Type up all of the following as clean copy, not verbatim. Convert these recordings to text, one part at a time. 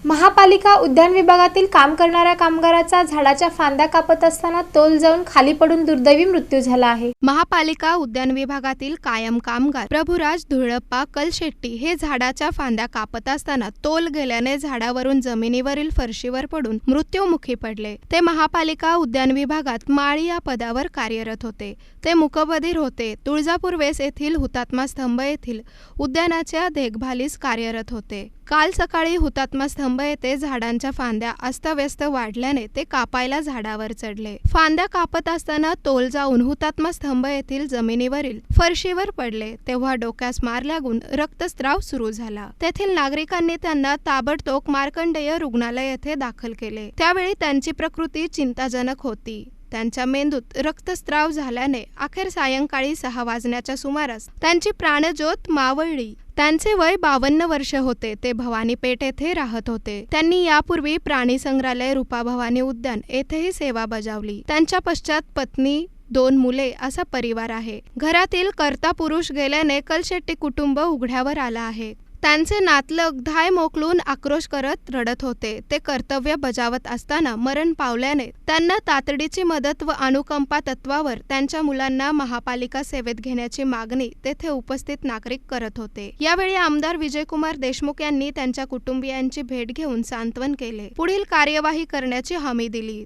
महापालिका उद्यान विभागातील काम करणाऱ्या कामगाराचा झाडाच्या फांद्या कापत असताना तोल जाऊन खाली पडून दुर्दैवी मृत्यू झाला आहे। महापालिका उद्यान विभागातील कायम कामगार प्रभुराज धुळप्पा कलशेट्टी हे झाडाच्या फांद्या कापत असताना तोल गेल्याने झाडावरून जमिनीवरील फरशीवर पडून मृत्युमुखी पडले। ते महापालिका उद्यान विभागात माळी या पदावर कार्यरत होते। ते मूकबधीर होते। तुळजापूर वेस येथील हुतात्मा स्तंभ येथील उद्यानाच्या देखभालीस कार्यरत होते। काल सकाळी हुतात्मा स्तंभ येथे झाडांच्या फांद्या अस्तव्यस्त वाढल्याने ते कापायला झाडावर चढले। फांद्या कापत असताना तोल जाऊन हुतात्मा स्तंभ येथील जमिनीवरील फरशीवर पडले, तेव्हा डोक्यास मार लागून रक्तस्राव सुरू झाला। तेथील नागरिकांनी त्यांना ताबडतोब मार्कंडेय रुग्णालय येथे दाखल केले। त्यावेळी त्यांची प्रकृती चिंताजनक होती। त्यांच्या मेंदूत रक्तस्राव झाल्याने अखेर सायंकाळी 6 वाजण्याच्या सुमारास त्यांची प्राणज्योत मावळली। त्यांचे वय 52 वर्ष होते। ते भवानी पेठ येथे राहत होते। त्यांनी यापूर्वी प्राणी संग्रहालय रूपा भवानी उद्यान येथेही सेवा बजावली। त्यांच्या पश्चात पत्नी, 2 मुले असा परिवार आहे। घरातील कर्ता पुरुष गेल्याने कलशेट्टी कुटुंब उघड्यावर आला आहे। त्यांचे नातलग धाय मोकलून आक्रोश करत रडत होते। ते कर्तव्य बजावत असताना मरण पावल्याने त्यांना तातडीची मदत व अनुकंपा तत्वावर त्यांच्या मुलांना महापालिका सेवेत घेण्याची मागणी तेथे उपस्थित नागरिक करत होते। यावेळी आमदार विजयकुमार देशमुख यांनी त्यांच्या कुटुंबियांची भेट घेऊन सांत्वन केले। पुढील कार्यवाही करण्याची हमी दिली।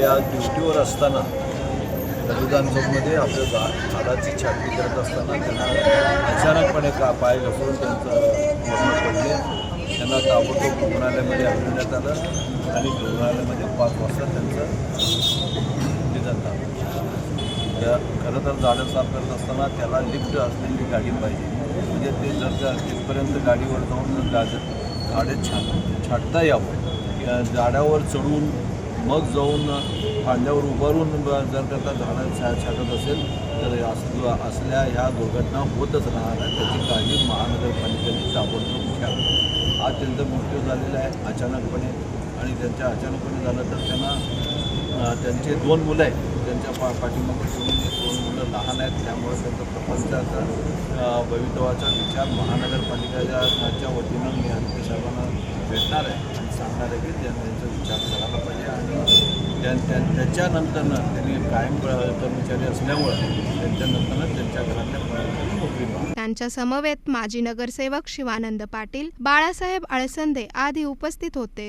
या ड्युटीवर असताना बलिदान चौकमध्ये आपल्या झाडाची छाटणी करत असताना त्यांना अचानकपणे पाय घसरून त्यांचं मरण पडले। त्यांना ताबडतोब रुग्णालयामध्ये आणण्यात आलं आणि रुग्णालयामध्ये 5 वाजता त्यांचं निधन झालं। खरं तर झाडं साफ करत असताना त्याला लिफ्ट असलेली गाडी पाहिजे, म्हणजे ते जर तिथपर्यंत गाडीवर जाऊन झाडे छाटता यावं, झाडावर चढून मग जाऊन फांद्यावर उभारून जर का झाडं छाटत असेल तर असल्या ह्या दुर्घटना होतच राहणार आहे। त्याची काळजी महानगरपालिकेने ताबडतोब घ्यावी। आज त्यांचा मृत्यू झालेला आहे अचानकपणे, आणि त्यांच्या अचानकपणे झालं तर त्यांना त्यांचे 2 मुलं आहेत। त्यांच्या पाठीमागे सोडून 2 मुलं लहान आहेत, त्यामुळे त्यांचा प्रपंचाचा भवितव्याचा विचार महानगरपालिकेच्या वतीनं मी आणखी साहेबांना भेटणार आहे आणि सांगणार आहे की त्यांचा विचार करायला पाहिजे। आणि त्याच्यानंतरनं त्यांनी कायम कर्मचारी असल्यामुळे त्यांच्यानंतरनं त्यांच्या घरातल्या नोकरी। त्यांच्या समवेत माजी नगरसेवक शिवानंद पाटील, बाळासाहेब आळसंदे आदी उपस्थित होते।